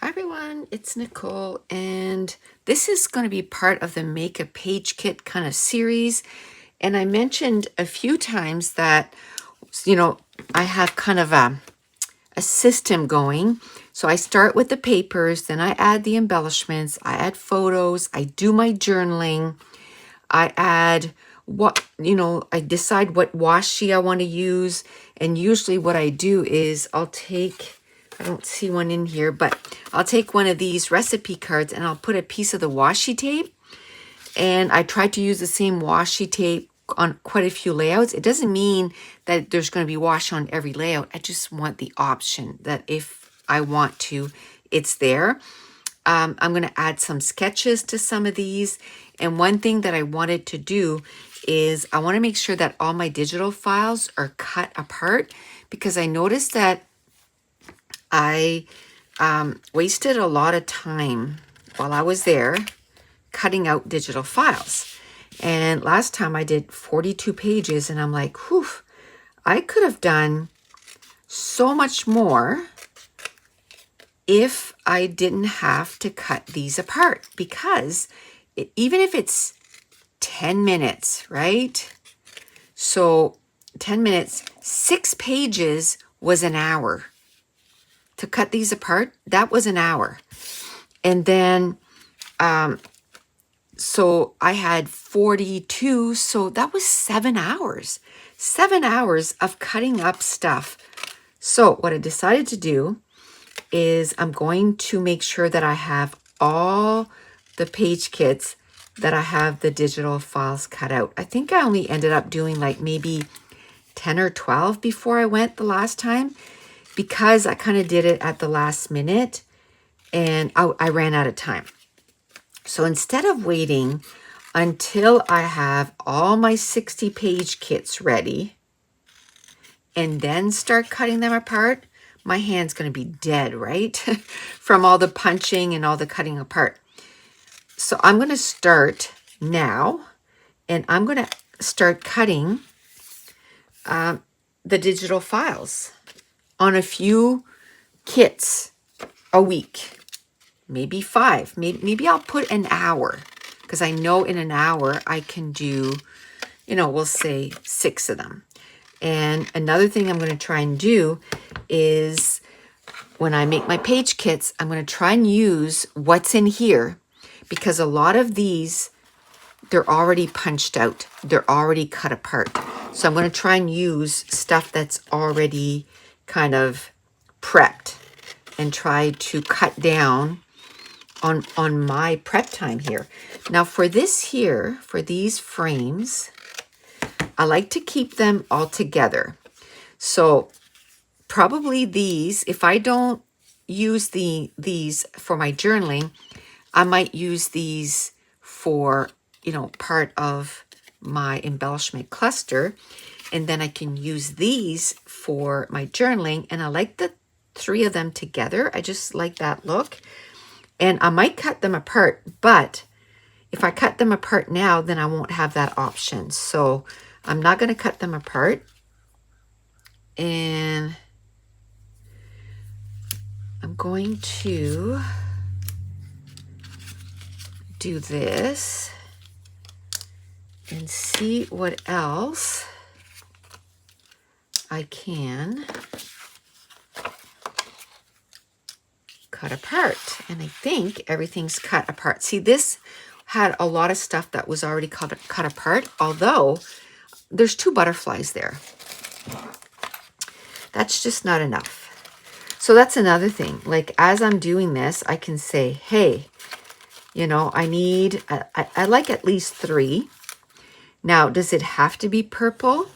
Hi everyone, it's Nicole, and this is going to be part of the Make a Page Kit kind of series. And I mentioned a few times that, I have kind of a system going. So I start with the papers, then I add the embellishments, I add photos, I do my journaling, I add I decide what washi I want to use. And usually what I do is I don't see one in here, but I'll take one of these recipe cards and I'll put a piece of the washi tape. And I try to use the same washi tape on quite a few layouts. It doesn't mean that there's going to be washi on every layout. I just want the option that if I want to, it's there. I'm going to add some sketches to some of these. And one thing that I wanted to do is I want to make sure that all my digital files are cut apart, because I noticed that I wasted a lot of time while I was there cutting out digital files. And last time I did 42 pages and I'm like, whew, I could have done so much more if I didn't have to cut these apart, because even if it's 10 minutes, right? So 10 minutes, 6 pages was an hour. To cut these apart, that was an hour. And then, so I had 42, so that was 7 hours. 7 hours of cutting up stuff. So what I decided to do is I'm going to make sure that I have all the page kits that I have the digital files cut out. I think I only ended up doing like maybe 10 or 12 before I went the last time, because I kind of did it at the last minute and I ran out of time. So instead of waiting until I have all my 60 page kits ready and then start cutting them apart, my hand's going to be dead, right? From all the punching and all the cutting apart. So I'm going to start now, and I'm going to start cutting the digital files on a few kits a week, maybe 5. Maybe I'll put an hour, because I know in an hour I can do, we'll say 6 of them. And another thing I'm going to try and do is when I make my page kits, I'm going to try and use what's in here, because a lot of these, they're already punched out. They're already cut apart. So I'm going to try and use stuff that's already kind of prepped and try to cut down on my prep time here. Now for this here, for these frames, I like to keep them all together. So probably these, if I don't use these for my journaling, I might use these for, part of my embellishment cluster. And then I can use these for my journaling. And I like the 3 of them together. I just like that look. And I might cut them apart, but if I cut them apart now, then I won't have that option. So I'm not going to cut them apart. And I'm going to do this and see what else I can cut apart. And I think everything's cut apart. See, this had a lot of stuff that was already cut apart, although there's 2 butterflies there. That's just not enough. So that's another thing. Like, as I'm doing this, I can say, hey, I need, I like at least 3. Now, does it have to be purple?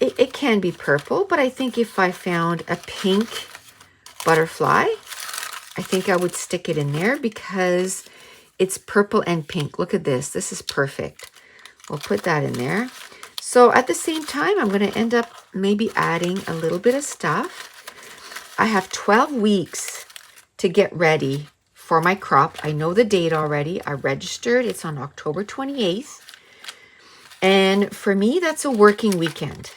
It can be purple, but I think if I found a pink butterfly, I think I would stick it in there because it's purple and pink. Look at this. This is perfect. We'll put that in there. So at the same time, I'm going to end up maybe adding a little bit of stuff. I have 12 weeks to get ready for my crop. I know the date already. I registered. It's on October 28th. And for me, that's a working weekend.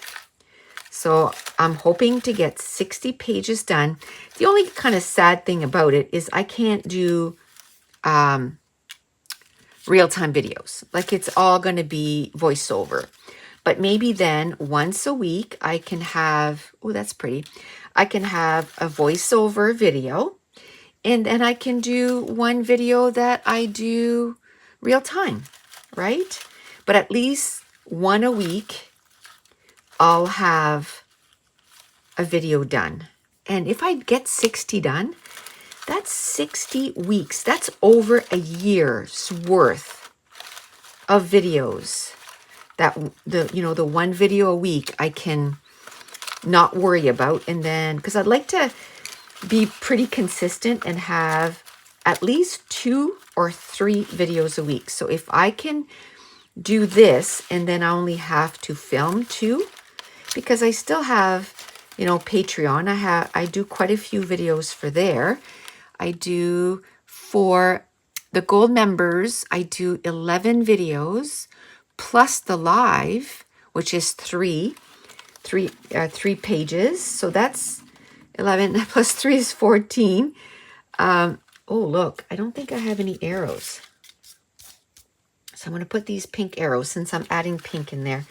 So I'm hoping to get 60 pages done. The only kind of sad thing about it is I can't do real-time videos. Like it's all going to be voiceover. But maybe then once a week I can have, oh, that's pretty. I can have a voiceover video, and then I can do one video that I do real time, right? But at least one a week, I'll have a video done. And if I get 60 done, that's 60 weeks. That's over a year's worth of videos. That the one video a week I can not worry about. And then, because I'd like to be pretty consistent and have at least 2 or 3 videos a week. So if I can do this and then I only have to film 2, because I still have, Patreon. I do quite a few videos for there. I do for the gold members, I do 11 videos plus the live, which is 3 pages. So that's 11 plus 3 is 14. Oh, look, I don't think I have any arrows. So I'm going to put these pink arrows since I'm adding pink in there.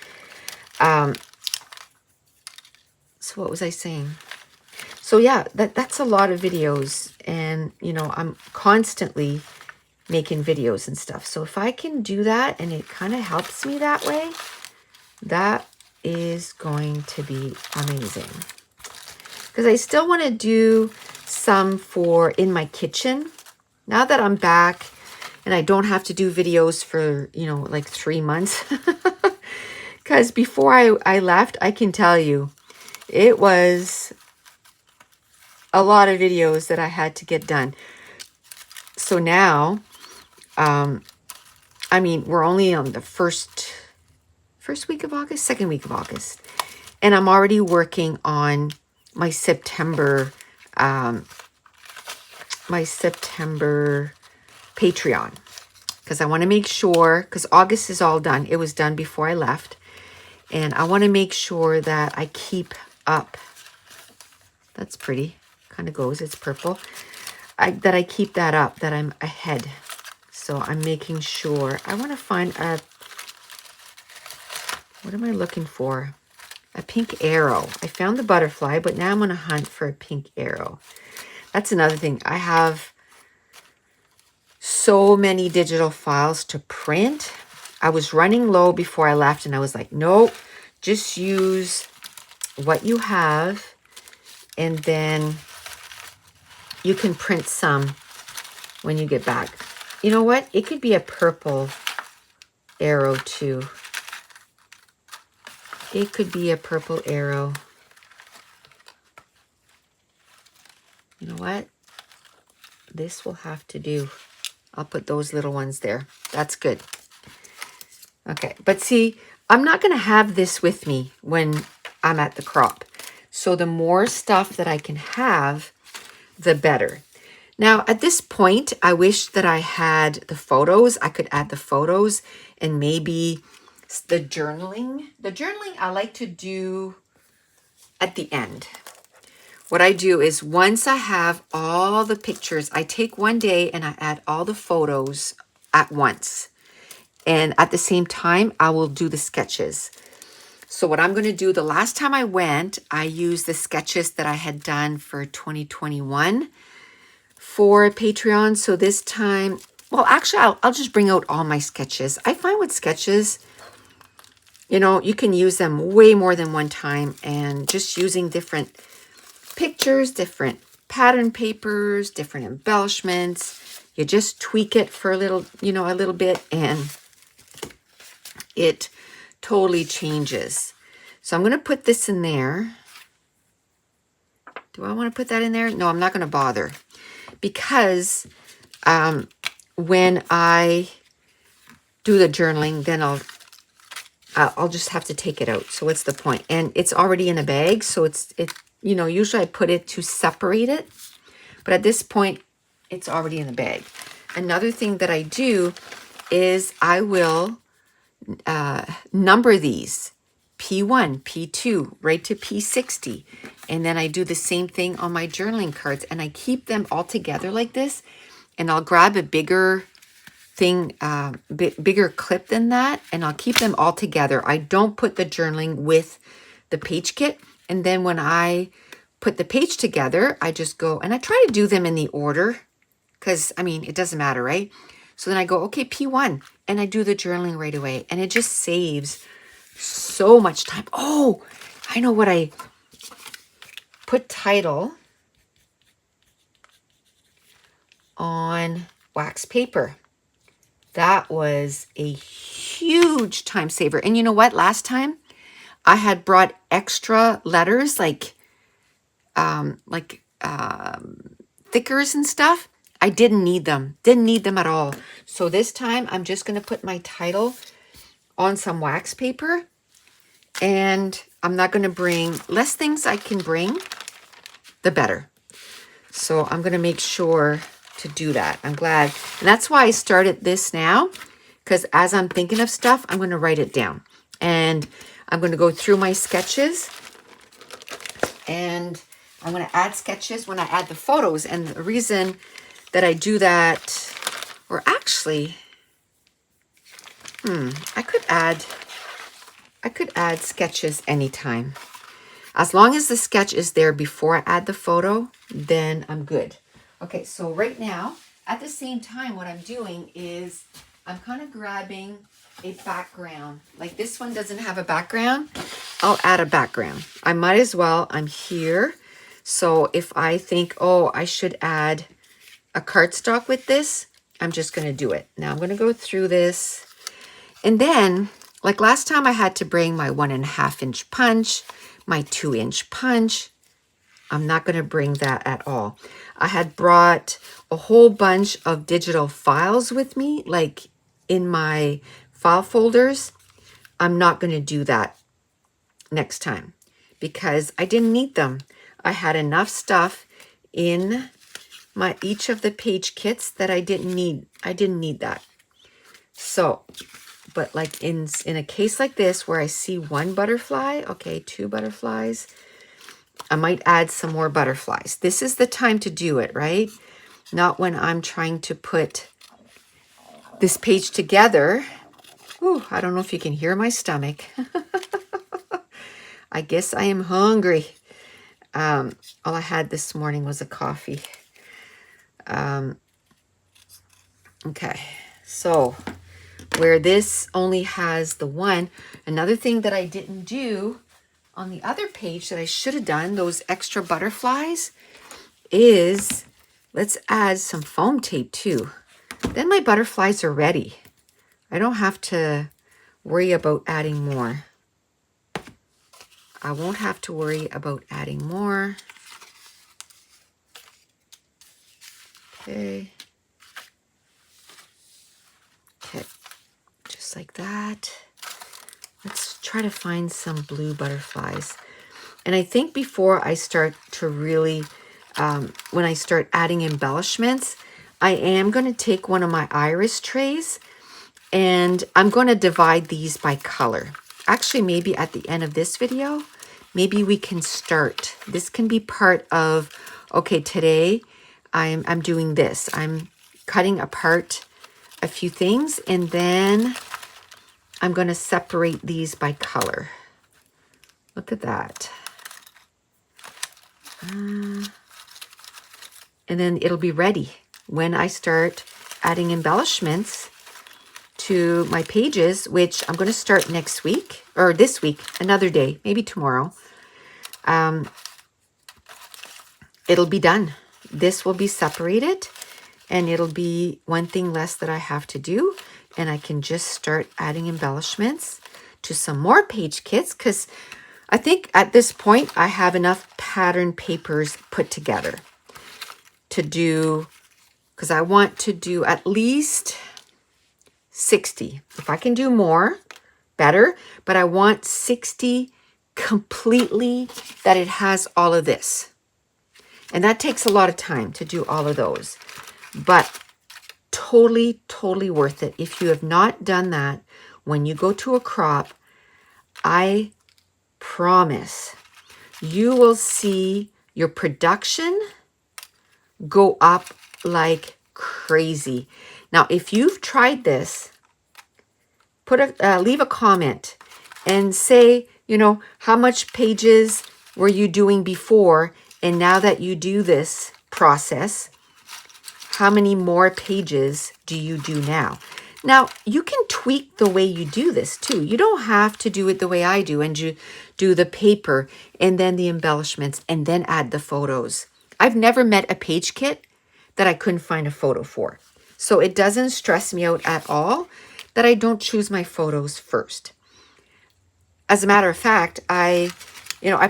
So what was I saying? So yeah, that's a lot of videos, and I'm constantly making videos and stuff. So if I can do that and it kind of helps me that way, that is going to be amazing. Because I still want to do some for in my kitchen. Now that I'm back and I don't have to do videos for, like 3 months. Because before I left, I can tell you, it was a lot of videos that I had to get done. So now, we're only on the first week of August, second week of August. And I'm already working on my September Patreon. Because I want to make sure, because August is all done. It was done before I left. And I want to make sure that I keep up. That's pretty. Kind of goes. It's purple. That I keep that up, that I'm ahead. So I'm making sure. I want to find what am I looking for? A pink arrow. I found the butterfly, but now I'm going to hunt for a pink arrow. That's another thing. I have so many digital files to print. I was running low before I left, and I was like, nope, just use what you have, and then you can print some when you get back. You know what? It could be a purple arrow too. It could be a purple arrow. You know what? This will have to do. I'll put those little ones there. That's good. Okay, but see, I'm not going to have this with me when I'm at the crop. So the more stuff that I can have, the better. Now, at this point, I wish that I had the photos. I could add the photos and maybe the journaling. The journaling I like to do at the end. What I do is once I have all the pictures, I take one day and I add all the photos at once. And at the same time, I will do the sketches. So what I'm going to do, the last time I went, I used the sketches that I had done for 2021 for Patreon. So this time, well, actually, I'll just bring out all my sketches. I find with sketches, you can use them way more than one time, and just using different pictures, different pattern papers, different embellishments. You just tweak it for a little bit, and it totally changes. So I'm going to put this in there. Do I want to put that in there? No, I'm not going to bother, because when I do the journaling, then I'll just have to take it out. So what's the point? And it's already in a bag, so usually I put it to separate it, but at this point, it's already in the bag. Another thing that I do is I will number these P1, P2, right to P60. And then I do the same thing on my journaling cards, and I keep them all together like this. And I'll grab a bigger thing, bigger clip than that, and I'll keep them all together. I don't put the journaling with the page kit. And then when I put the page together, I just go, and I try to do them in the order, because, I mean, it doesn't matter, right? So then I go, okay, P1, and I do the journaling right away. And it just saves so much time. Oh, I know what I put title on wax paper. That was a huge time saver. And you know what? Last time I had brought extra letters like thickers and stuff. I didn't need them. Didn't need them at all. So this time I'm just going to put my title on some wax paper, and I'm not going to bring less things I can bring, the better. So I'm going to make sure to do that. I'm glad. And that's why I started this now, because as I'm thinking of stuff, I'm going to write it down. And I'm going to go through my sketches, and I'm going to add sketches when I add the photos. And the reason that I do that, or actually, I could add sketches anytime. As long as the sketch is there before I add the photo, then I'm good. Okay, so right now, at the same time, what I'm doing is I'm kind of grabbing a background. Like this one doesn't have a background, I'll add a background. I might as well, I'm here. So if I think, oh, I should add a cardstock with this, I'm just going to do it. Now I'm going to go through this. And then, like last time, I had to bring my 1.5 inch punch, my 2-inch punch. I'm not going to bring that at all. I had brought a whole bunch of digital files with me, like in my file folders. I'm not going to do that next time because I didn't need them. I had enough stuff in my each of the page kits that I didn't need. I didn't need that. So, but like in a case like this where I see one butterfly, okay, 2 butterflies, I might add some more butterflies. This is the time to do it, right? Not when I'm trying to put this page together. Ooh, I don't know if you can hear my stomach. I guess I am hungry. All I had this morning was a coffee. Okay, so where this only has the one, another thing that I didn't do on the other page that I should have done, those extra butterflies, is let's add some foam tape too. Then my butterflies are ready. I don't have to worry about adding more. I won't have to worry about adding more. Okay. Okay, just like that. Let's try to find some blue butterflies. And I think before I start to really, when I start adding embellishments, I am going to take one of my iris trays and I'm going to divide these by color. Actually, maybe at the end of this video, maybe we can start. This can be part of, okay, today I'm doing this. I'm cutting apart a few things and then I'm going to separate these by color. Look at that. And then it'll be ready when I start adding embellishments to my pages, which I'm going to start next week or this week, another day, maybe tomorrow. It'll be done. This will be separated and it'll be one thing less that I have to do. And I can just start adding embellishments to some more page kits because I think at this point I have enough pattern papers put together to do, because I want to do at least 60. If I can do more, better, but I want 60 completely that it has all of this. And that takes a lot of time to do all of those, but totally, totally worth it. If you have not done that, when you go to a crop, I promise you will see your production go up like crazy. Now, if you've tried this, leave a comment and say, you know, how much pages were you doing before, and now that you do this process, how many more pages do you do now? Now, you can tweak the way you do this too. You don't have to do it the way I do, and you do the paper and then the embellishments and then add the photos. I've never met a page kit that I couldn't find a photo for. So it doesn't stress me out at all that I don't choose my photos first. As a matter of fact, I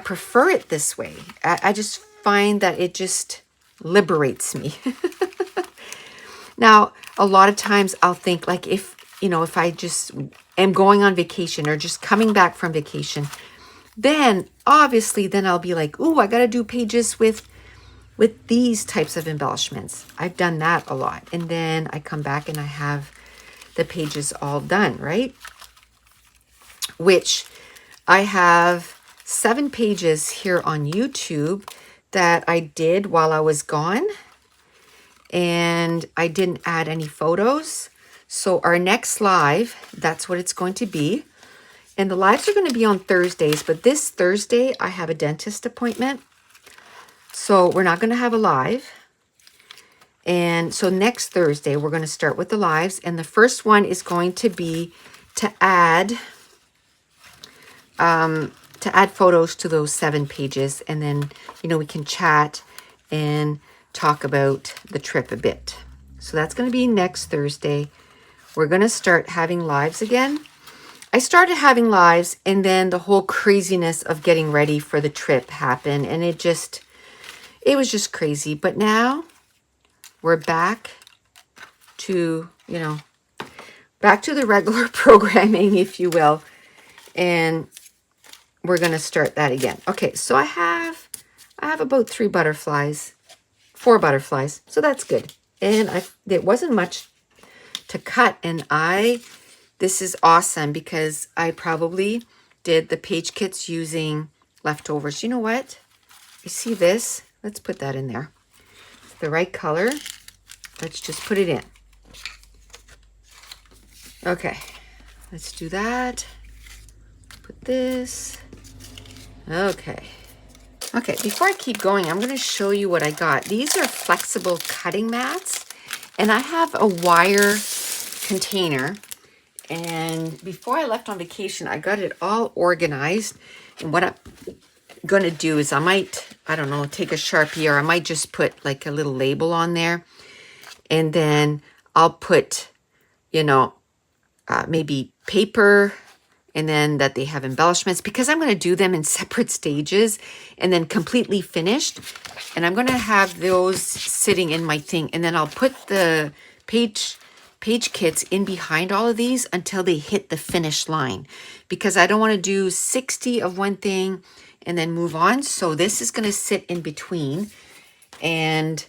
prefer it this way. I just find that it just liberates me. Now, a lot of times I'll think, like, if I just am going on vacation or just coming back from vacation, then obviously then I'll be like, ooh, I got to do pages with these types of embellishments. I've done that a lot. And then I come back and I have the pages all done, right? Which I have 7 pages here on YouTube that I did while I was gone. And I didn't add any photos. So our next live, that's what it's going to be. And the lives are going to be on Thursdays, but this Thursday I have a dentist appointment. So we're not going to have a live. And so next Thursday, we're going to start with the lives. And the first one is going to be to add photos to those 7 pages. And then, we can chat and talk about the trip a bit. So that's going to be next Thursday. We're going to start having lives again. I started having lives, and then the whole craziness of getting ready for the trip happened, and it was just crazy. But now we're back to, back to the regular programming, if you will, and we're going to start that again. Okay, so I have about 4 butterflies, so that's good. And it wasn't much to cut, and this is awesome because I probably did the page kits using leftovers. You know what? You see this? Let's put that in there. It's the right color. Let's just put it in. Okay, let's do that. Put this. Okay. Okay, before I keep going, I'm going to show you what I got. These are flexible cutting mats, and I have a wire container. And before I left on vacation, I got it all organized. And what I'm going to do is I might, take a Sharpie, or I might just put like a little label on there. And then I'll put, maybe paper, and then that they have embellishments, because I'm going to do them in separate stages and then completely finished. And I'm going to have those sitting in my thing. And then I'll put the page kits in behind all of these until they hit the finish line, because I don't want to do 60 of one thing and then move on. So this is going to sit in between. And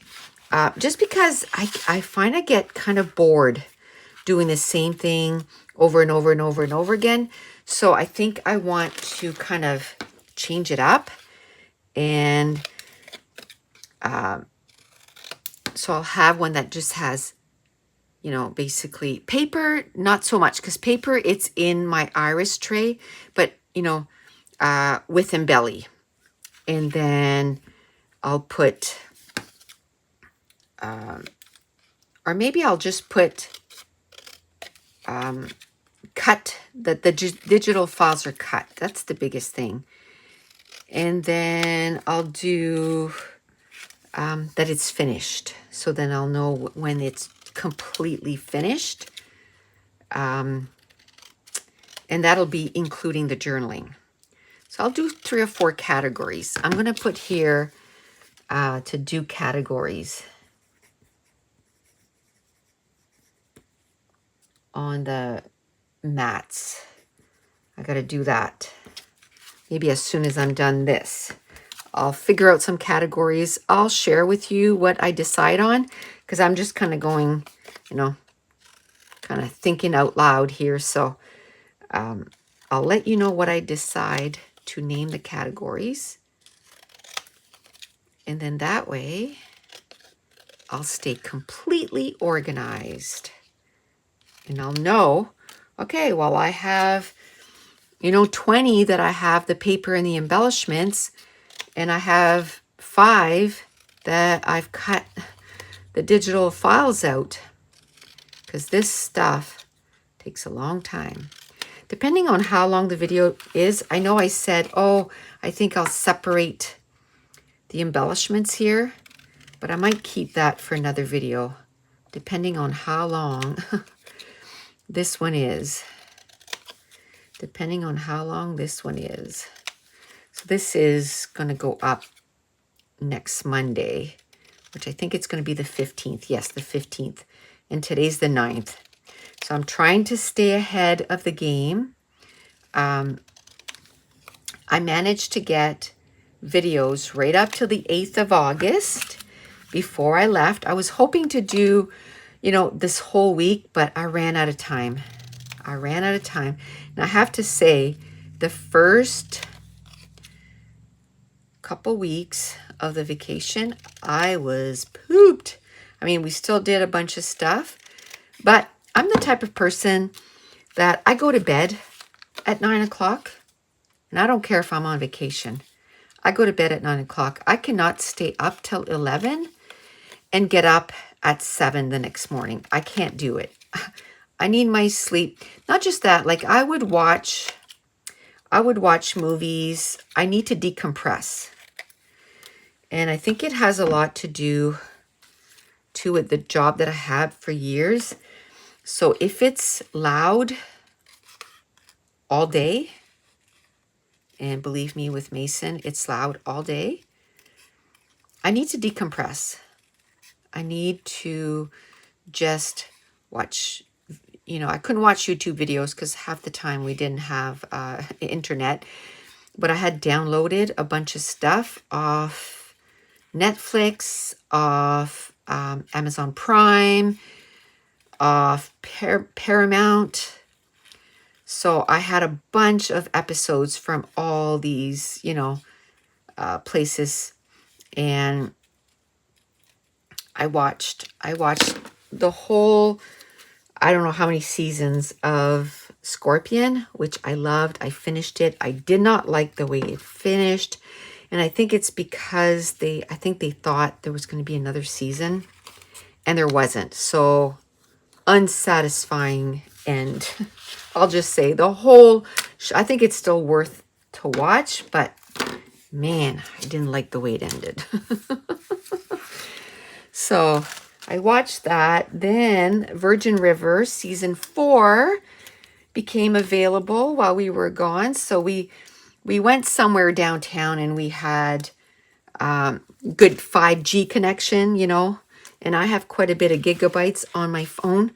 just because I find I get kind of bored doing the same thing over and over and over and over again. So I think I want to kind of change it up. And so I'll have one that just has, basically paper, not so much, because paper, it's in my iris tray, but, with embelly. And then I'll put, or maybe I'll just put, cut, the digital files are cut. That's the biggest thing. And then I'll do that it's finished. So then I'll know when it's completely finished. And that'll be including the journaling. So I'll do 3 or 4 categories. I'm going to put here to do categories on the mats. I got to do that. Maybe as soon as I'm done this, I'll figure out some categories. I'll share with you what I decide on, because I'm just kind of going, kind of thinking out loud here. So I'll let you know what I decide to name the categories. And then that way, I'll stay completely organized. And I'll know, okay, well, I have, 20 that I have the paper and the embellishments, and I have 5 that I've cut the digital files out, because this stuff takes a long time. Depending on how long the video is, I know I said, oh, I think I'll separate the embellishments here, but I might keep that for another video, depending on how long this one is. Depending on how long this one is. So this is going to go up next Monday, which I think it's going to be the 15th. Yes, the 15th. And today's the 9th. So I'm trying to stay ahead of the game. I managed to get videos right up till the 8th of August before I left. I was hoping to do, this whole week, but I ran out of time. And I have to say, the first couple weeks of the vacation, I was pooped. I mean, we still did a bunch of stuff, but I'm the type of person that I go to bed at 9 o'clock, and I don't care if I'm on vacation. I go to bed at 9 o'clock. I cannot stay up till 11 and get up at 7 the next morning. I can't do it. I need my sleep. Not just that, like I would watch movies. I need to decompress. And I think it has a lot to do to it, the job that I had for years. So if it's loud all day, and believe me, with Mason, it's loud all day, I need to decompress. I need to just watch, I couldn't watch YouTube videos because half the time we didn't have internet, but I had downloaded a bunch of stuff off Netflix, off Amazon Prime, off Paramount. So I had a bunch of episodes from all these, places, and I watched the whole, I don't know how many seasons of Scorpion, which I loved. I finished it. I did not like the way it finished. And I think it's because I think they thought there was going to be another season, and there wasn't. So unsatisfying end. I'll just say the whole, I think it's still worth to watch, but man, I didn't like the way it ended. So I watched that. Then Virgin River season 4 became available while we were gone. So we went somewhere downtown, and we had good 5G connection, and I have quite a bit of gigabytes on my phone.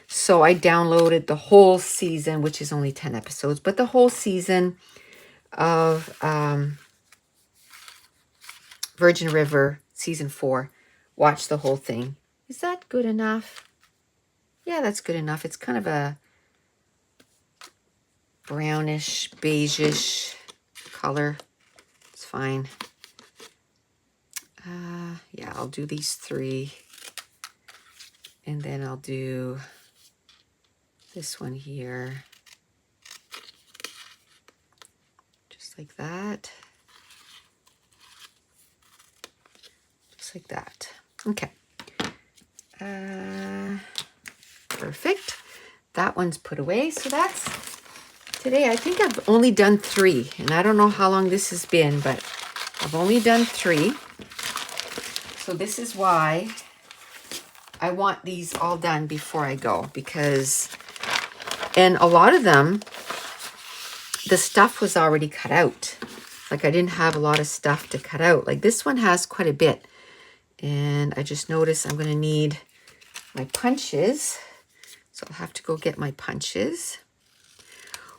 So I downloaded the whole season, which is only 10 episodes, but the whole season of Virgin River season 4. Watch the whole thing. Is that good enough? Yeah, that's good enough. It's kind of a brownish, beigeish color. It's fine. Yeah, I'll do these 3. And then I'll do this one here. Just like that. Just like that. Okay. Perfect. That one's put away. So that's today. I think I've only done 3. And I don't know how long this has been, but I've only done 3. So this is why I want these all done before I go, because, and a lot of them, the stuff was already cut out. Like I didn't have a lot of stuff to cut out. Like this one has quite a bit. And I just noticed I'm going to need my punches. So I'll have to go get my punches.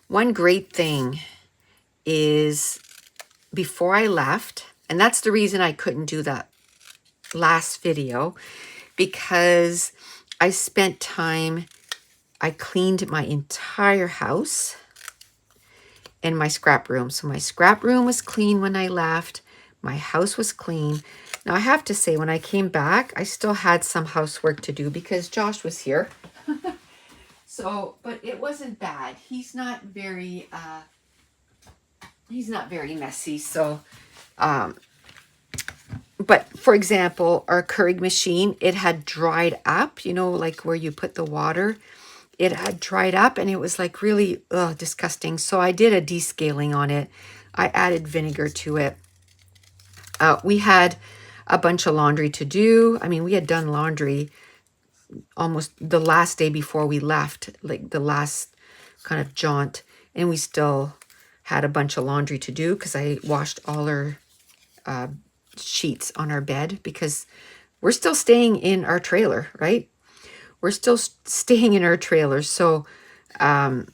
One great thing is before I left, and that's the reason I couldn't do that last video, because I spent time, I cleaned my entire house, and my scrap room. So my scrap room was clean when I left. My house was clean. Now I have to say, when I came back, I still had some housework to do because Josh was here. So, but it wasn't bad. He's not very messy. So, but for example, our Keurig machine, it had dried up, you know, like where you put the water. It had dried up and it was like really disgusting. So I did a descaling on it. I added vinegar to it. We had a bunch of laundry to do. I mean, we had done laundry almost the last day before we left, like the last kind of jaunt. And we still had a bunch of laundry to do because I washed all our sheets on our bed because we're still staying in our trailer, right? We're still staying in our trailer. So I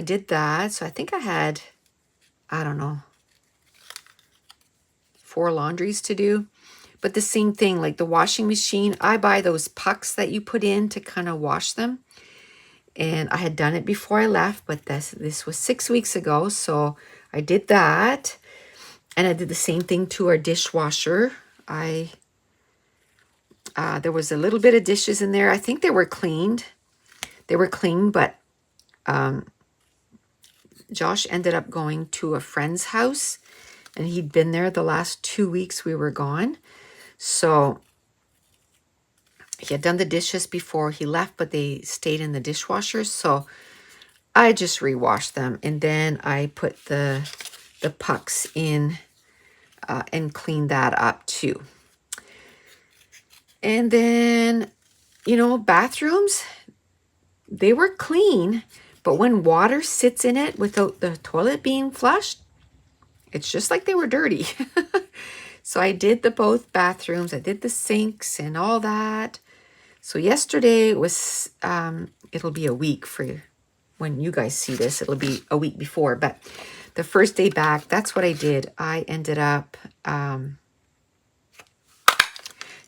did that. So I think I had, I don't know, 4 laundries to do. But the same thing, like the washing machine, I buy those pucks that you put in to kind of wash them. And I had done it before I left, but this was 6 weeks ago. So I did that. And I did the same thing to our dishwasher. There was a little bit of dishes in there. I think they were cleaned. They were clean, but Josh ended up going to a friend's house. And he'd been there the last 2 weeks we were gone. So he had done the dishes before he left, but they stayed in the dishwasher. So I just rewashed them. And then I put the pucks in and cleaned that up too. And then, you know, bathrooms, they were clean. But when water sits in it without the toilet being flushed, it's just like they were dirty. So I did both bathrooms. I did the sinks and all that. So yesterday was, it'll be a week for when you guys see this. It'll be a week before. But the first day back, that's what I did. I ended up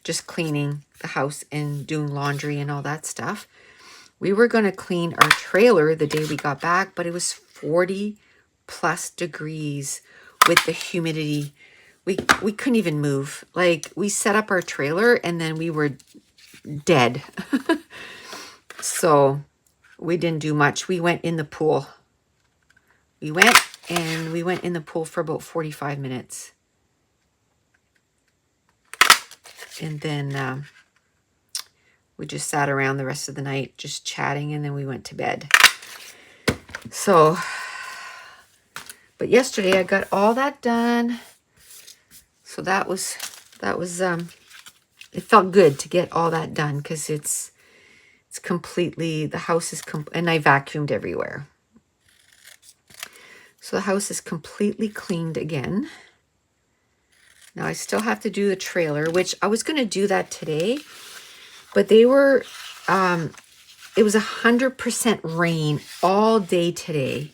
just cleaning the house and doing laundry and all that stuff. We were going to clean our trailer the day we got back, but it was 40 plus degrees with the humidity. We couldn't even move. Like, we set up our trailer and then we were dead. So we didn't do much. We went in the pool. We went in the pool for about 45 minutes. And then we just sat around the rest of the night just chatting, and then we went to bed. So, but yesterday I got all that done. So that was it felt good to get all that done because it's completely, the house is, and I vacuumed everywhere. So the house is completely cleaned again. Now I still have to do the trailer, which I was going to do that today, but they were, it was 100% rain all day today.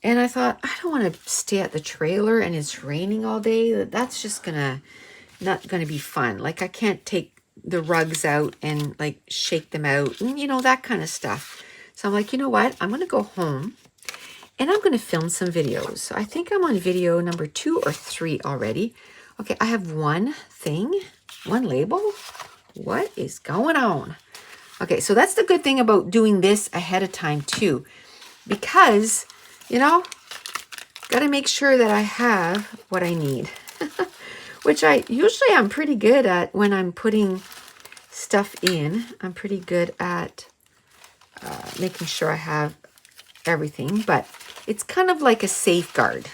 And I thought, I don't want to stay at the trailer and it's raining all day. That's just not gonna be fun. Like, I can't take the rugs out and like shake them out and, you know, that kind of stuff. So I'm like, you know what? I'm gonna go home and I'm gonna film some videos. So I think I'm on video number 2 or 3 already. Okay, I have one label. What is going on? Okay, so that's the good thing about doing this ahead of time too, because, you know, got to make sure that I have what I need, which I usually am pretty good at when I'm putting stuff in. I'm pretty good at making sure I have everything, but it's kind of like a safeguard,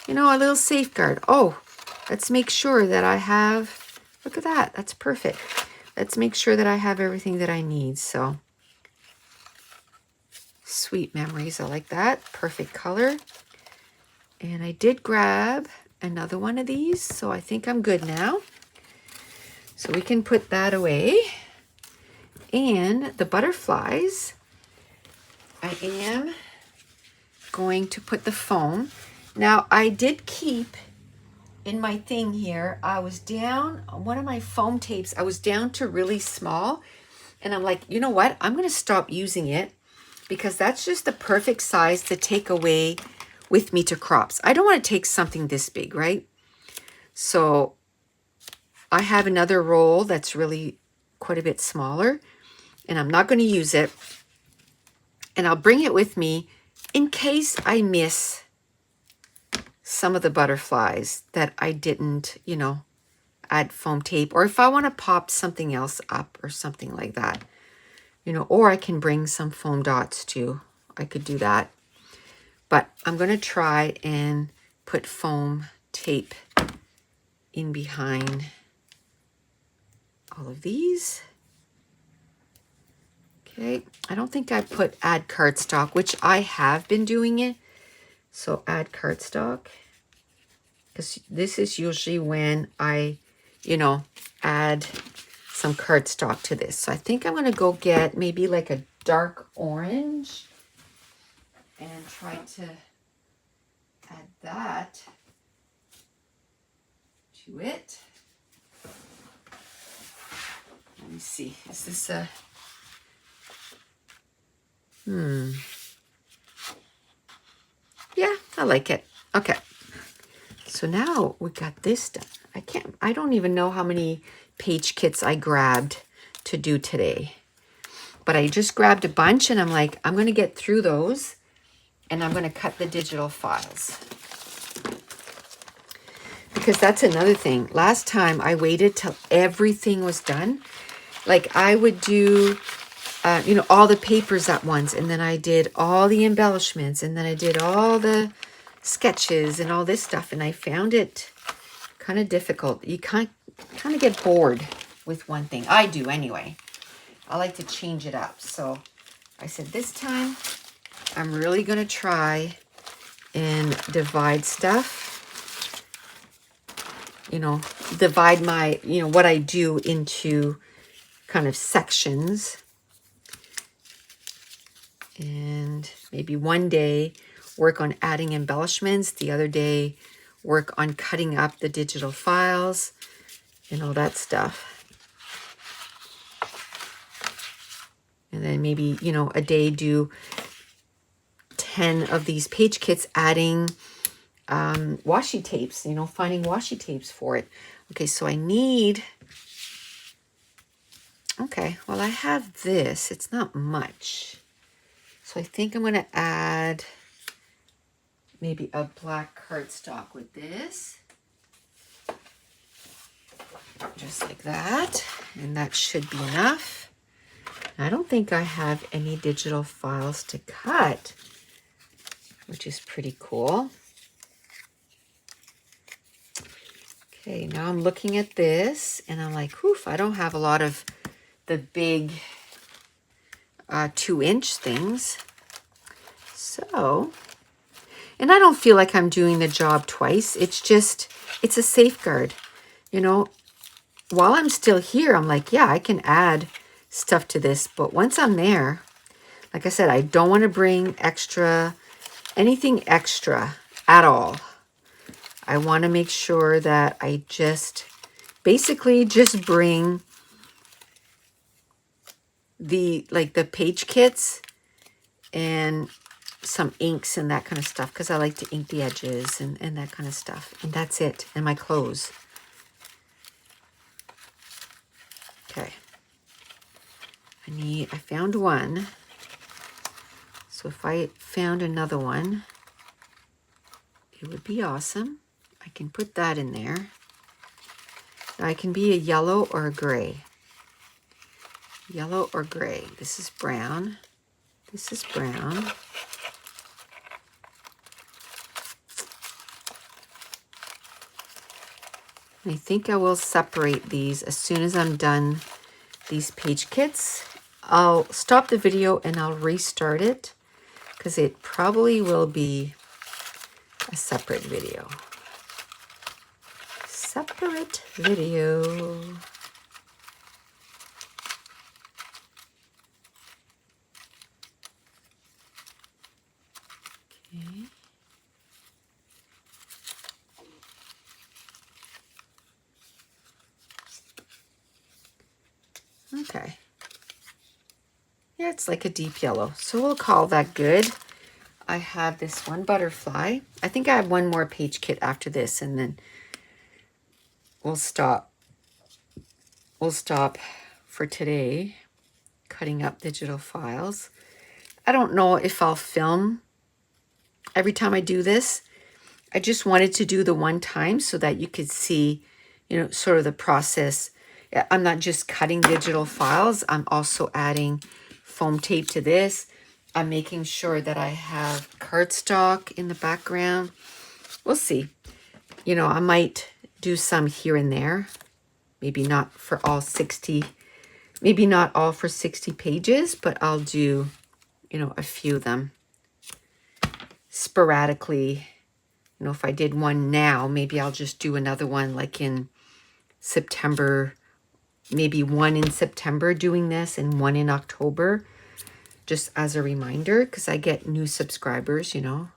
you know, a little safeguard. Oh, let's make sure that I have, look at that. That's perfect. Let's make sure that I have everything that I need. So sweet memories. I like that. Perfect color. And I did grab another one of these. So I think I'm good now. So we can put that away. And the butterflies, I am going to put the foam. Now I did keep in my thing here, I was down, one of my foam tapes, I was down to really small. And I'm like, you know what? I'm going to stop using it because that's just the perfect size to take away with me to crops. I don't want to take something this big, right? So I have another roll that's really quite a bit smaller, and I'm not going to use it. And I'll bring it with me in case I miss some of the butterflies that I didn't, you know, add foam tape, or if I want to pop something else up or something like that, you know, or I can bring some foam dots too. I could do that. But I'm going to try and put foam tape in behind all of these. Okay, I don't think I put add cardstock, which I have been doing it. So add cardstock, because this is usually when I, you know, add some cardstock to this. So I think I'm going to go get maybe like a dark orange and try to add that to it. Let me see. Is this a... Yeah, I like it. Okay. So now we got this done. I don't even know how many page kits I grabbed to do today. But I just grabbed a bunch and I'm like, I'm going to get through those and I'm going to cut the digital files. Because that's another thing. Last time I waited till everything was done. Like I would do, you know, all the papers at once. And then I did all the embellishments. And then I did all the sketches and all this stuff. And I found it kind of difficult. You kind of get bored with one thing. I do anyway. I like to change it up. So I said this time I'm really going to try and divide stuff. You know, divide my, you know, what I do into kind of sections. And maybe one day work on adding embellishments, the other day work on cutting up the digital files and all that stuff. And then maybe, you know, a day do 10 of these page kits, adding washi tapes, you know, finding washi tapes for it. Okay, so I need, okay, well, I have this. It's not much. So I think I'm going to add maybe a black cardstock with this. Just like that. And that should be enough. I don't think I have any digital files to cut, which is pretty cool. Okay, now I'm looking at this and I'm like, oof, I don't have a lot of the big 2-inch things. So, and I don't feel like I'm doing the job twice. It's just, it's a safeguard. You know, while I'm still here, I'm like, yeah, I can add stuff to this. But once I'm there, like I said, I don't want to bring anything extra at all. I want to make sure that I just basically just bring the page kits and some inks and that kind of stuff, because I like to ink the edges and that kind of stuff. And that's it. And my clothes. Okay. I found one. So if I found another one, it would be awesome. I can put that in there. Now I can be a yellow or a gray. Yellow or gray. This is brown. This is brown. I think I will separate these as soon as I'm done these page kits. I'll stop the video and I'll restart it because it probably will be a separate video. Separate video. Okay. Okay. Yeah, it's like a deep yellow. So we'll call that good. I have this one butterfly. I think I have one more page kit after this, and then we'll stop. We'll stop for today cutting up digital files. I don't know if I'll film every time I do this. I just wanted to do the one time so that you could see, you know, sort of the process. I'm not just cutting digital files. I'm also adding foam tape to this. I'm making sure that I have cardstock in the background. We'll see. You know, I might do some here and there. Maybe not for all 60, maybe not all for 60 pages, but I'll do, you know, a few of them sporadically. You know, if I did one now, maybe I'll just do another one like in September, maybe one in September doing this and one in October, just as a reminder, because I get new subscribers, you know.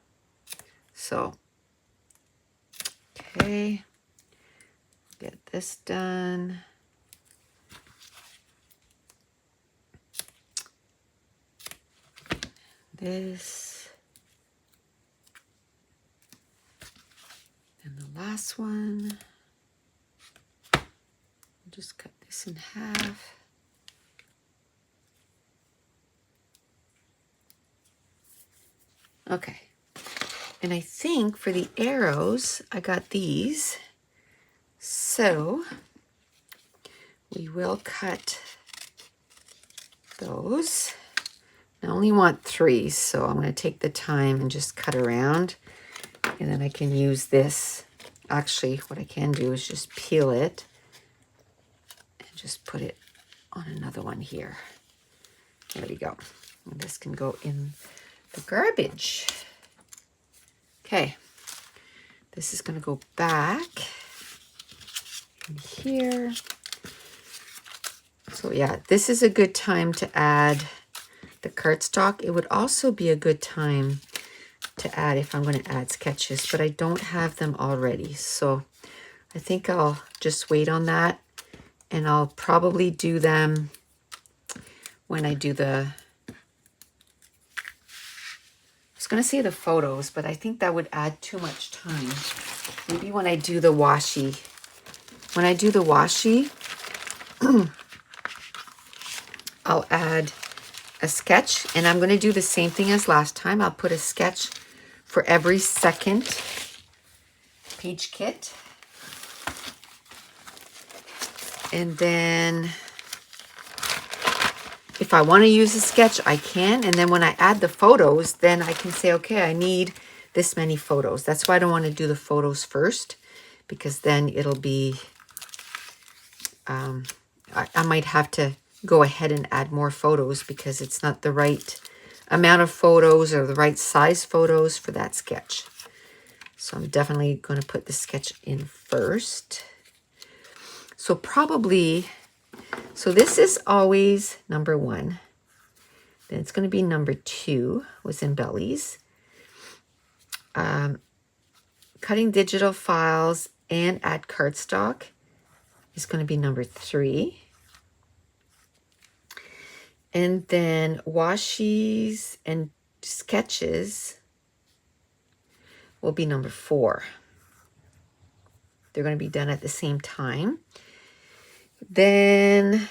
So, okay, get this done. This. And the last one. I'll just cut this in half. Okay. And I think for the arrows, I got these. So we will cut those. I only want 3, so I'm going to take the time and just cut around. And then I can use this. Actually, what I can do is just peel it and just put it on another one here. There we go. And this can go in the garbage. Okay. This is going to go back in here. So yeah, this is a good time to add the cardstock. It would also be a good time to add if I'm going to add sketches, but I don't have them already. So I think I'll just wait on that, and I'll probably do them when I do the, I was going to say the photos, but I think that would add too much time. Maybe when I do the washi. When I do the washi, I'll add a sketch, and I'm going to do the same thing as last time. I'll put a sketch for every second page kit. And then if I want to use a sketch, I can. And then when I add the photos, then I can say, okay, I need this many photos. That's why I don't want to do the photos first, because then it'll be, I might have to go ahead and add more photos because it's not the right amount of photos or the right size photos for that sketch. So I'm definitely going to put the sketch in first. So probably, so this is always number 1. Then it's going to be number 2 was embellies. Cutting digital files and add cardstock is going to be number 3. And then washies and sketches will be number 4. They're going to be done at the same time. Then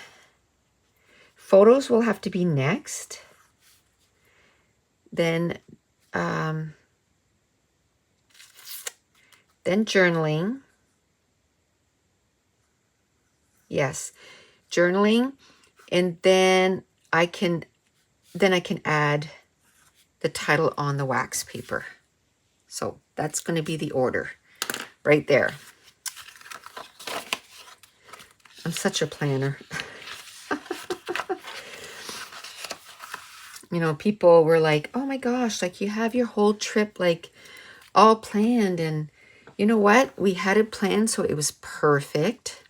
photos will have to be next. Then journaling. Yes, journaling. And then I can add the title on the wax paper. So that's going to be the order right there. I'm such a planner. You know, people were like, oh my gosh, like you have your whole trip like all planned. And you know what? We had it planned so it was perfect.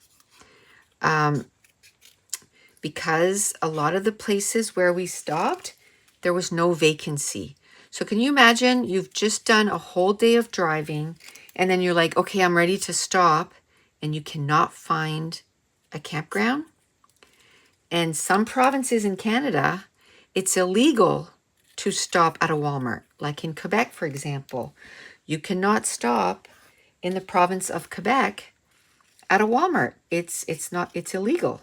Because a lot of the places where we stopped, there was no vacancy. So can you imagine you've just done a whole day of driving and then you're like, okay, I'm ready to stop, and you cannot find a campground? And some provinces in Canada, it's illegal to stop at a Walmart. Like in Quebec, for example, you cannot stop in the province of Quebec at a Walmart. It's illegal.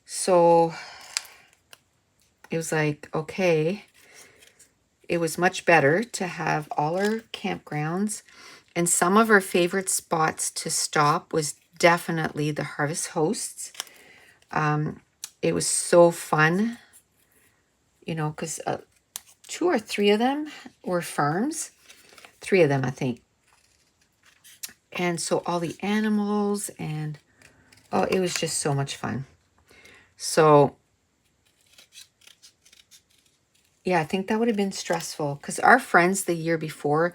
So it was like, okay, it was much better to have all our campgrounds, and some of our favorite spots to stop was definitely the Harvest Hosts. It was so fun, you know, because 2 or 3 of them were farms. 3 of them, I think. And so all the animals and, oh, it was just so much fun. So, yeah, I think that would have been stressful because our friends the year before,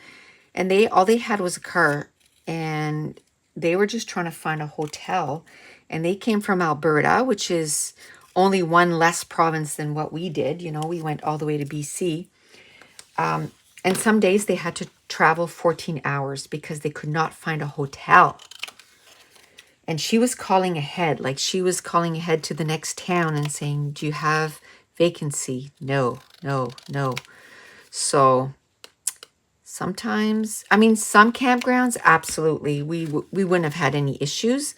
and all they had was a car, and they were just trying to find a hotel, and they came from Alberta, which is only one less province than what we did. You know, we went all the way to BC. And some days they had to travel 14 hours because they could not find a hotel. And she was calling ahead, like she was calling ahead to the next town and saying, do you have vacancy? No, no, no. So sometimes, I mean, some campgrounds, absolutely, we wouldn't have had any issues.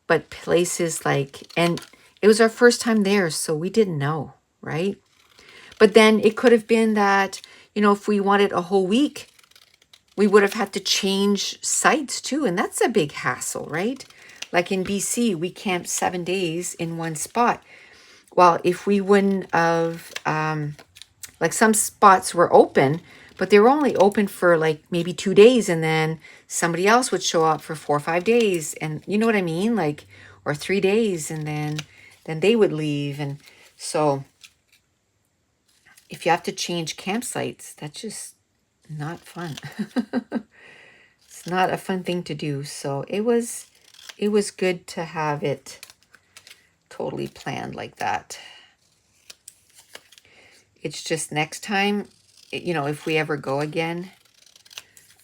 But places like, and it was our first time there, so we didn't know, right? But then it could have been that, you know, if we wanted a whole week, we would have had to change sites too. And that's a big hassle, right? Like in BC, we camped 7 days in one spot. Well, if we wouldn't have, like some spots were open, but they were only open for like maybe 2 days. And then somebody else would show up for 4 or 5 days. And you know what I mean? Like, or 3 days. And then they would leave. And so if you have to change campsites, that's just not fun. It's not a fun thing to do. So it was good to have it totally planned like that. It's just next time, you know, if we ever go again,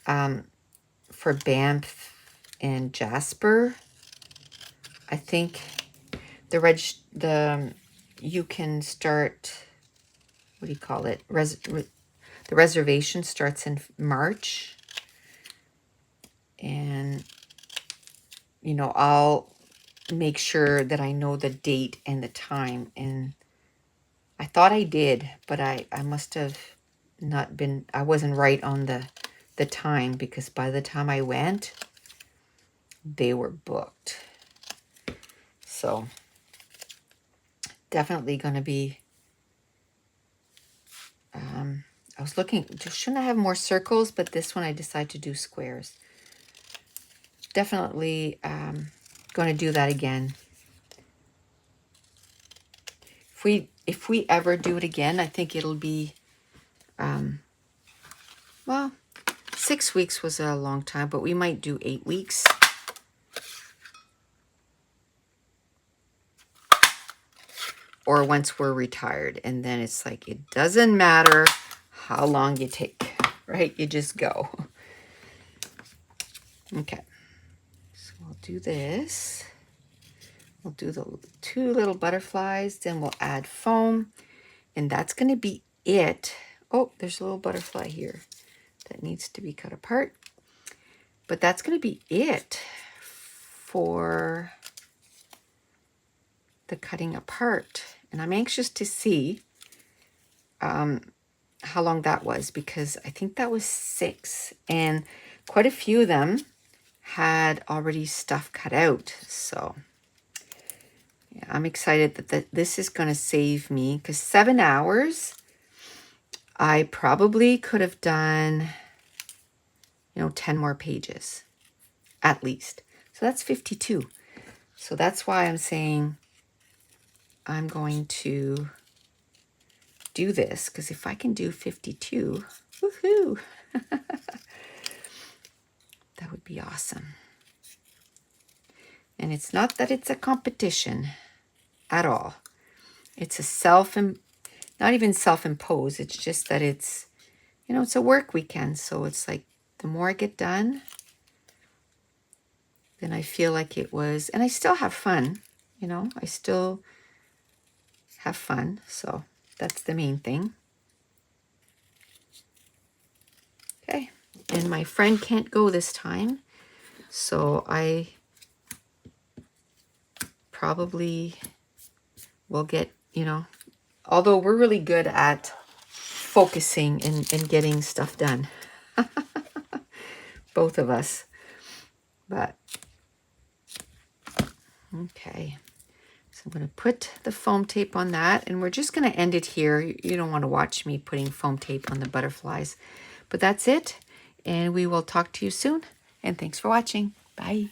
for Banff and Jasper, I think you can start, what do you call it? The reservation starts in March. And, you know, I'll make sure that I know the date and the time. And I thought I did, but I must have not been, I wasn't right on the time, because by the time I went, they were booked. So definitely going to be, I was looking, shouldn't I have more circles? But this one I decided to do squares. Definitely going to do that again. If we ever do it again, I think it'll be, well, 6 weeks was a long time, but we might do 8 weeks. Or once we're retired, and then it's like, it doesn't matter how long you take, right? You just go. Okay. So we'll do this. We'll do the 2 little butterflies, then we'll add foam, and that's going to be it. Oh, there's a little butterfly here that needs to be cut apart. But that's going to be it for the cutting apart. And I'm anxious to see how long that was, because I think that was 6. And quite a few of them had already stuff cut out. So yeah, I'm excited that this is going to save me, because 7 hours, I probably could have done, you know, 10 more pages at least. So that's 52. So that's why I'm saying I'm going to do this, because if I can do 52, woohoo, that would be awesome. And it's not that it's a competition at all. It's not even self-imposed. It's just that it's, you know, it's a work weekend. So it's like, the more I get done, then I feel like it was, and I still have fun, you know, I still have fun. So That's the main thing. Okay, and my friend can't go this time, so I probably will get, you know, although we're really good at focusing and getting stuff done. Both of us. But, okay. So I'm going to put the foam tape on that, and we're just going to end it here. You don't want to watch me putting foam tape on the butterflies. But that's it, and we will talk to you soon. And thanks for watching. Bye.